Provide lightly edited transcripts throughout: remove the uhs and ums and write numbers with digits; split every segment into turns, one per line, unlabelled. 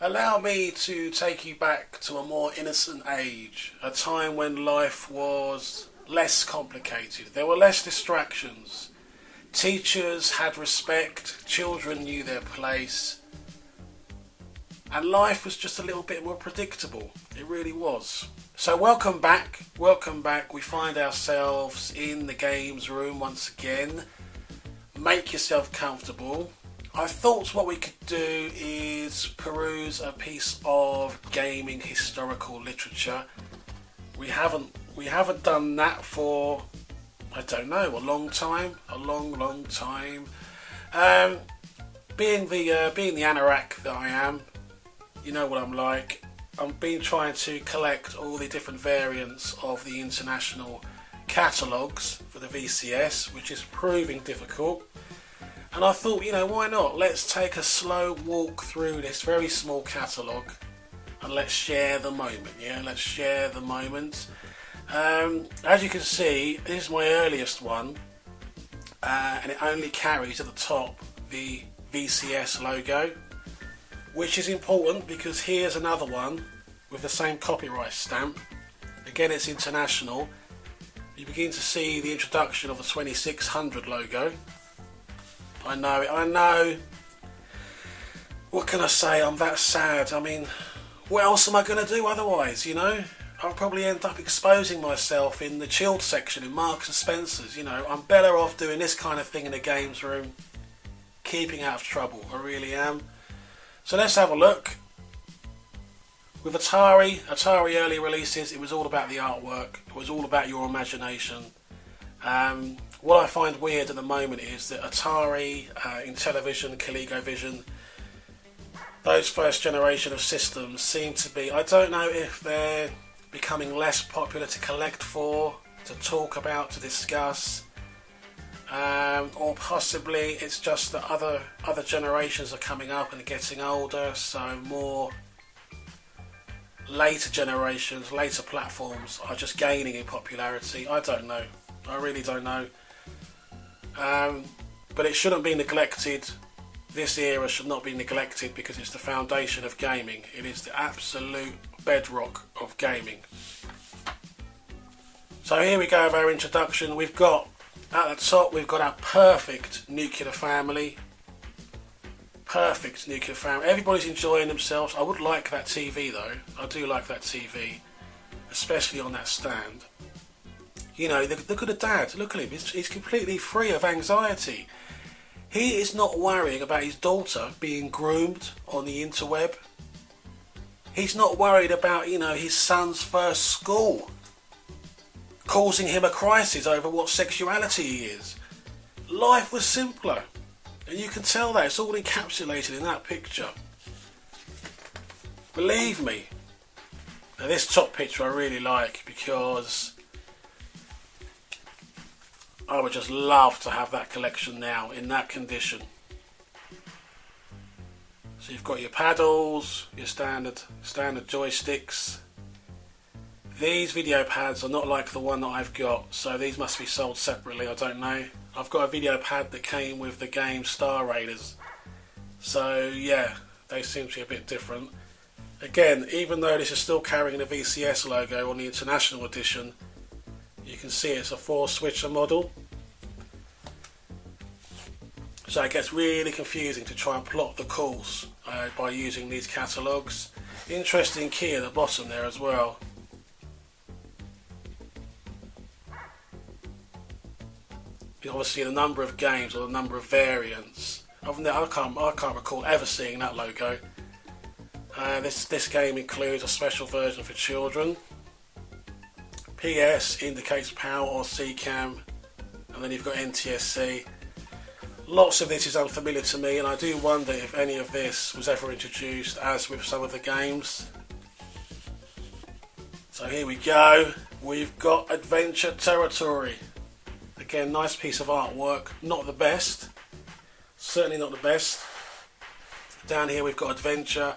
Allow me to take you back to a more innocent age, a time when life was less complicated. There were less distractions. Teachers had respect, children knew their place, and life was just a little bit more predictable. It really was. So welcome back, welcome back. We find ourselves in the games room once again. Make yourself comfortable. I thought what we could do is peruse a piece of gaming historical literature. We haven't done that for, I don't know, a long time, a long time. Being the anorak that I am, you know what I'm like. I've been trying to collect all the different variants of the international catalogues for the VCS, which is proving difficult. And I thought, why not? Let's take a slow walk through this very small catalogue and let's share the moment, Let's share the moment. As you can see, this is my earliest one, and it only carries at the top the VCS logo, which is important because here's another one with the same copyright stamp. Again, it's international. You begin to see the introduction of the 2600 logo. I know it, I know. What can I say? I'm that sad. I mean, what else am I going to do otherwise, I'll probably end up exposing myself in the chilled section in Marks and Spencer's, I'm better off doing this kind of thing in the games room, keeping out of trouble, I really am. So let's have a look. With Atari early releases, it was all about the artwork, it was all about your imagination. What I find weird at the moment is that Atari, Intellivision, ColecoVision, those first generation of systems seem to be, I don't know if they're becoming less popular to collect for, to talk about, to discuss, or possibly it's just that other generations are coming up and getting older, so more later generations, later platforms are just gaining in popularity. I don't know. I really don't know. But it shouldn't be neglected. This era should not be neglected because it's the foundation of gaming. It is the absolute bedrock of gaming. So here we go with our introduction. We've got, at the top, we've got our perfect nuclear family. Perfect nuclear family. Everybody's enjoying themselves. I would like that TV though. I do like that TV. Especially on that stand. Look at the dad. Look at him. He's completely free of anxiety. He is not worrying about his daughter being groomed on the interweb. He's not worried about, his son's first school causing him a crisis over what sexuality he is. Life was simpler. And you can tell that. It's all encapsulated in that picture. Believe me. Now this top picture I really like because I would just love to have that collection now in that condition. So you've got your paddles, your standard joysticks. These video pads are not like the one that I've got, so these must be sold separately, I don't know. I've got a video pad that came with the game Star Raiders. So yeah, they seem to be a bit different. Again, even though this is still carrying the VCS logo on the International Edition, you can see it's a 4-switcher model. So it gets really confusing to try and plot the course by using these catalogues. Interesting key at the bottom there as well. Obviously the number of games or the number of variants. I can't recall ever seeing that logo. This game includes a special version for children. PS indicates PAL or CCAM, and then you've got NTSC. Lots of this is unfamiliar to me, and I do wonder if any of this was ever introduced, as with some of the games. So here we go. We've got Adventure Territory. Again, nice piece of artwork. Not the best. Certainly not the best. Down here we've got Adventure.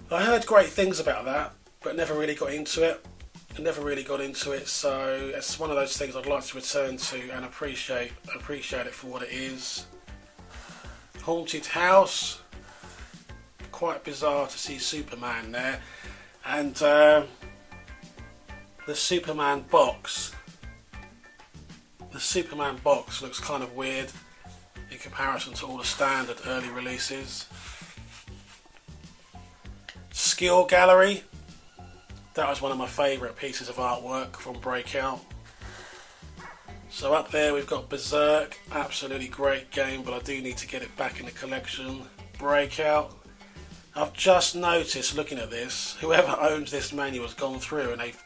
I heard great things about that, but never really got into it. So it's one of those things I'd like to return to and appreciate it for what it is. Haunted House. quite bizarre to see Superman there. And the Superman box looks kind of weird in comparison to all the standard early releases. Skill Gallery, that was one of my favourite pieces of artwork from Breakout. So up there we've got Berserk, absolutely great game, but I do need to get it back in the collection. Breakout, I've just noticed looking at this, whoever owns this menu has gone through and they've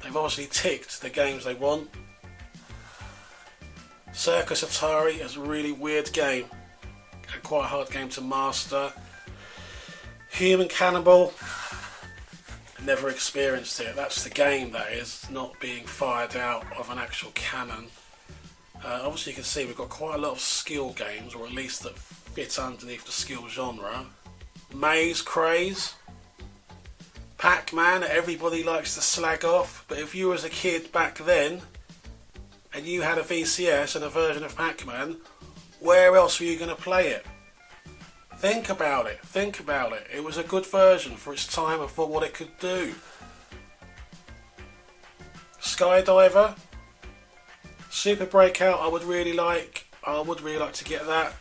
obviously ticked the games they want. Circus Atari is a really weird game and quite a hard game to master. Human Cannibal, never experienced it. That's the game, that is, not being fired out of an actual cannon. Obviously you can see we've got quite a lot of skill games, or at least that fit underneath the skill genre. Maze Craze, Pac-Man, everybody likes to slag off, but if you was a kid back then and you had a VCS and a version of Pac-Man, where else were you going to play it? Think about it. It was a good version for its time and for what it could do. Skydiver, Super Breakout, I would really like to get that.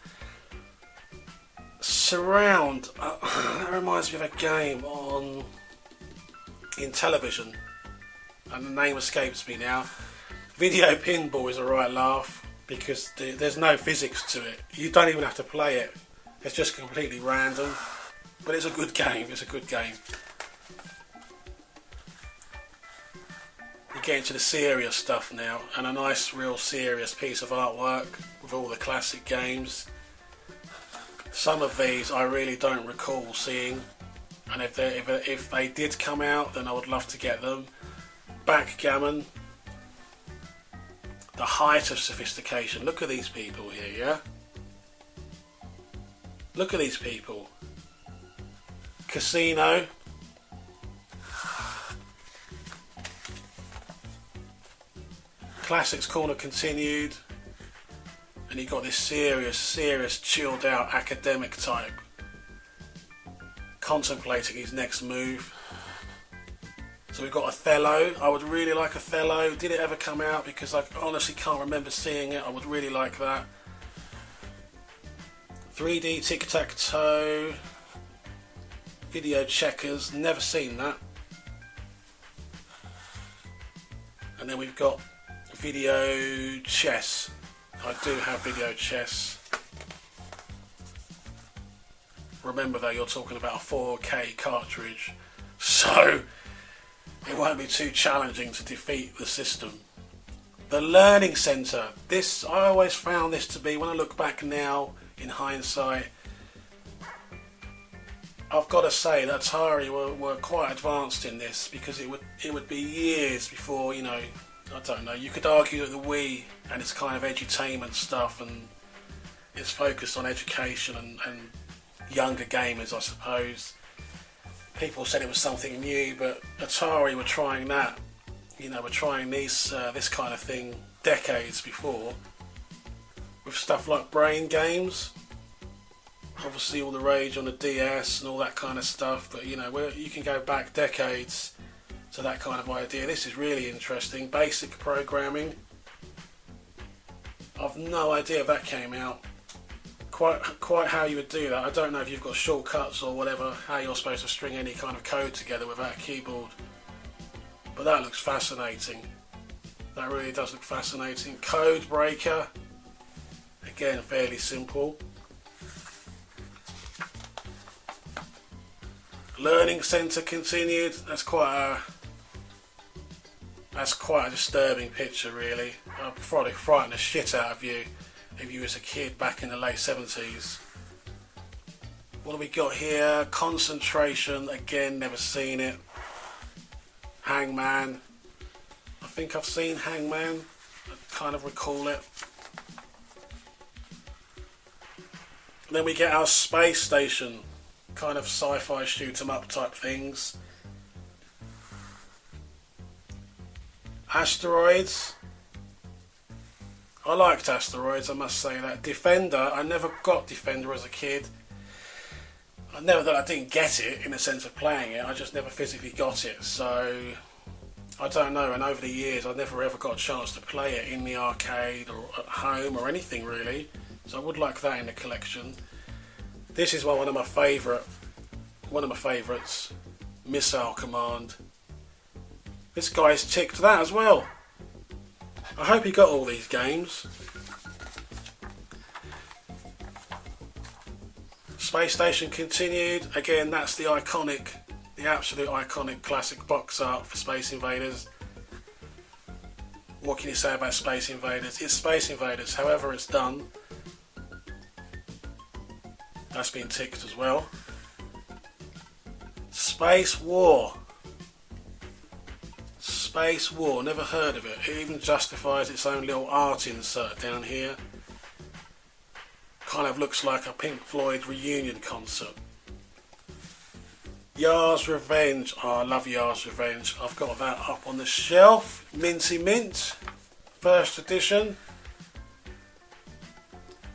Surround, that reminds me of a game in television, and the name escapes me now. Video Pinball is a right laugh because there's no physics to it. You don't even have to play it. It's just completely random, but it's a good game. You get into the serious stuff now, and a nice, real serious piece of artwork with all the classic games. Some of these I really don't recall seeing, and if they did come out, then I would love to get them. Backgammon, the height of sophistication. Look at these people here, yeah? Look at these people. Casino. Classics Corner continued. And you got this serious, chilled out academic type contemplating his next move. So we've got Othello. I would really like Othello. Did it ever come out? Because I honestly can't remember seeing it. I would really like that. 3D tic-tac-toe. Video checkers. Never seen that. And then we've got video chess. I do have video chess. Remember though, you're talking about a 4K cartridge, so it won't be too challenging to defeat the system. The Learning Centre. This, I always found this to be, when I look back now in hindsight, I've got to say that Atari were quite advanced in this, because it would be years before, you know, I don't know, you could argue that the Wii and its kind of edutainment stuff, and it's focused on education and younger gamers, I suppose. People said it was something new, but Atari were trying that. You know, we're trying this kind of thing decades before, with stuff like brain games. Obviously all the rage on the DS and all that kind of stuff, but you know, you can go back decades to that kind of idea. This is really interesting. Basic programming. I've no idea if that came out. Quite how you would do that. I don't know if you've got shortcuts or whatever, how you're supposed to string any kind of code together without a keyboard. But that looks fascinating. That really does look fascinating. Code Breaker. Again, fairly simple. Learning Centre continued. That's quite a disturbing picture, really. I'd probably frighten the shit out of you if you was a kid back in the late 70s. What have we got here? Concentration. Again, never seen it. Hangman. I think I've seen Hangman. I kind of recall it. And then we get our space station. Kind of sci-fi shoot 'em up type things. Asteroids. I liked Asteroids, I must say that. Defender, I never got Defender as a kid. Never that I didn't get it in the sense of playing it, I just never physically got it, so I don't know. And over the years I never ever got a chance to play it in the arcade or at home or anything really, so I would like that in the collection. This is one of my favourites, Missile Command. This guy's ticked that as well. I hope he got all these games. Space Station Continued. Again, that's the absolute iconic classic box art for Space Invaders. What can you say about Space Invaders? It's Space Invaders, however it's done. That's been ticked as well. Space War. Space War, never heard of it. It even justifies its own little art insert down here. Kind of looks like a Pink Floyd reunion concert. Yar's Revenge. Oh, I love Yar's Revenge. I've got that up on the shelf. Minty Mint. First edition.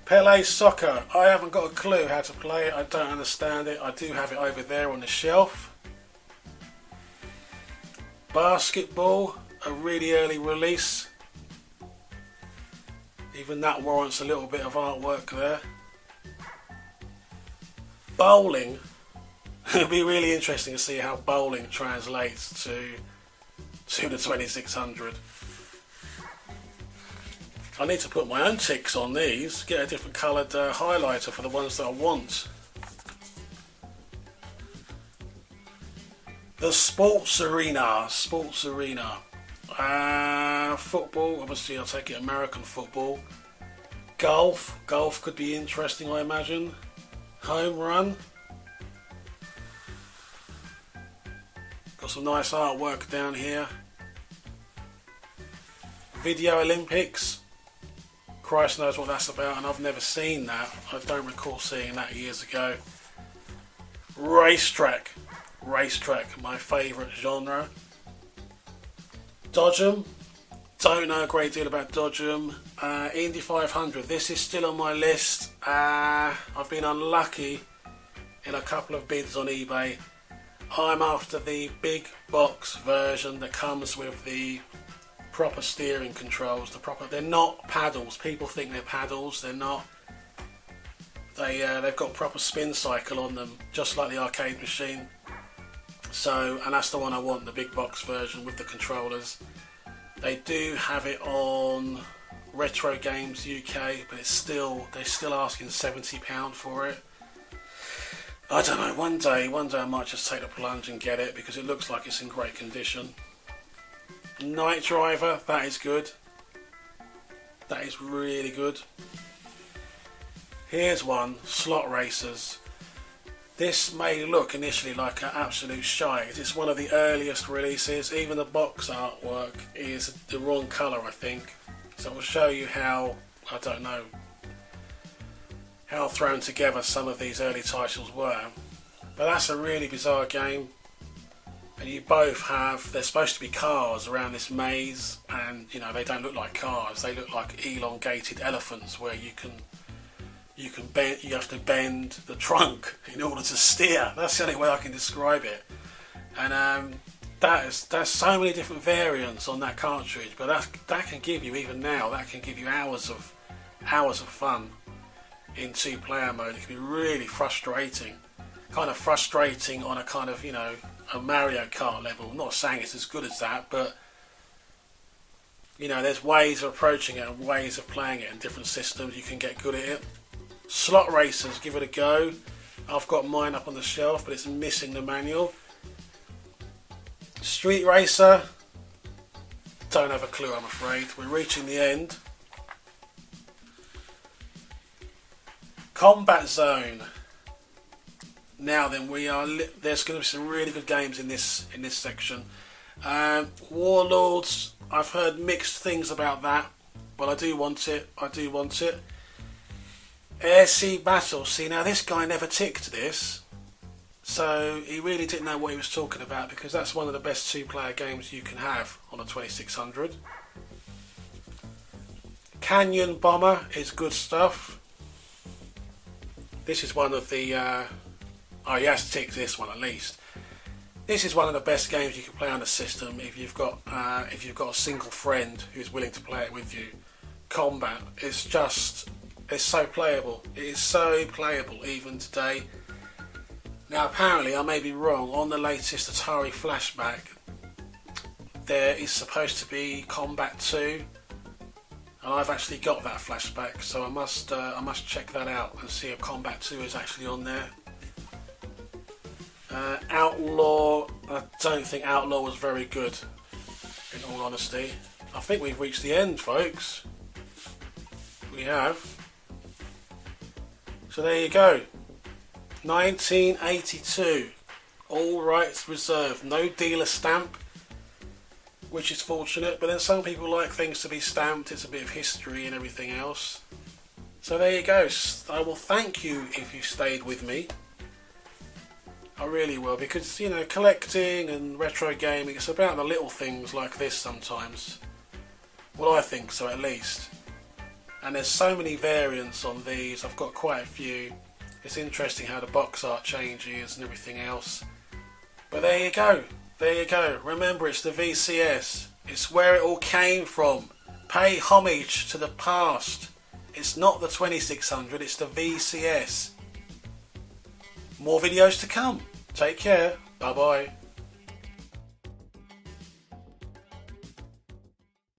Pele Soccer. I haven't got a clue how to play it. I don't understand it. I do have it over there on the shelf. Basketball. A really early release. Even that warrants a little bit of artwork there. Bowling. It'll be really interesting to see how bowling translates to the 2600. I need to put my own ticks on these, get a different coloured highlighter for the ones that I want. The Sports Arena. Football, obviously I'll take it American football. Golf could be interesting, I imagine. Home Run. Got some nice artwork down here. Video Olympics. Christ knows what that's about, and I've never seen that. I don't recall seeing that years ago. Racetrack, my favourite genre. Dodgem. Don't know a great deal about Dodgem. Indy 500. This is still on my list. I've been unlucky in a couple of bids on eBay. I'm after the big box version that comes with the proper steering controls. They're not paddles. People think they're paddles. They're not. They've got proper spin cycle on them, just like the arcade machine. So, and that's the one I want, the big box version with the controllers. They do have it on Retro Games UK, but they're still asking £70 for it. I don't know. One day I might just take the plunge and get it because it looks like it's in great condition. Night Driver, that is good. That is really good. Here's one, Slot Racers. This may look initially like an absolute shite. It's one of the earliest releases. Even the box artwork is the wrong colour, I think. So I'll show you how, I don't know, how thrown together some of these early titles were. But that's a really bizarre game. And you both have, they're supposed to be cars around this maze, and you know, they don't look like cars. They look like elongated elephants where you have to bend the trunk in order to steer. That's the only way I can describe it. And there's so many different variants on that cartridge, but that can give you, even now, that can give you hours of fun in 2-player mode. It can be really frustrating. Kind of frustrating on a kind of, you know, a Mario Kart level. I'm not saying it's as good as that, but you know, there's ways of approaching it and ways of playing it in different systems. You can get good at it. Slot Racers, give it a go. I've got mine up on the shelf, but it's missing the manual. Street Racer, don't have a clue, I'm afraid. We're reaching the end. Combat Zone. Now then, there's going to be some really good games in this section. Warlords, I've heard mixed things about that, but I do want it. Air Sea Battle. See, now this guy never ticked this, so he really didn't know what he was talking about, because that's one of the best 2-player games you can have on a 2600. Canyon Bomber is good stuff. This is one of the Oh, you have to tick this one at least. This is one of the best games you can play on the system if you've got a single friend who's willing to play it with you. Combat, it's so playable. It is so playable even today. Now apparently, I may be wrong, on the latest Atari Flashback there is supposed to be Combat 2, and I've actually got that flashback, so I must check that out and see if Combat 2 is actually on there. Outlaw, I don't think Outlaw was very good, in all honesty. I think we've reached the end, folks. We have. So there you go. 1982. All rights reserved. No dealer stamp, which is fortunate, but then some people like things to be stamped. It's a bit of history and everything else. So there you go. I will thank you if you stayed with me. I really will, because, you know, collecting and retro gaming, it's about the little things like this sometimes. Well, I think so, at least. And there's so many variants on these. I've got quite a few. It's interesting how the box art changes and everything else. But there you go. There you go. Remember, it's the VCS. It's where it all came from. Pay homage to the past. It's not the 2600, it's the VCS. More videos to come. Take care. Bye bye.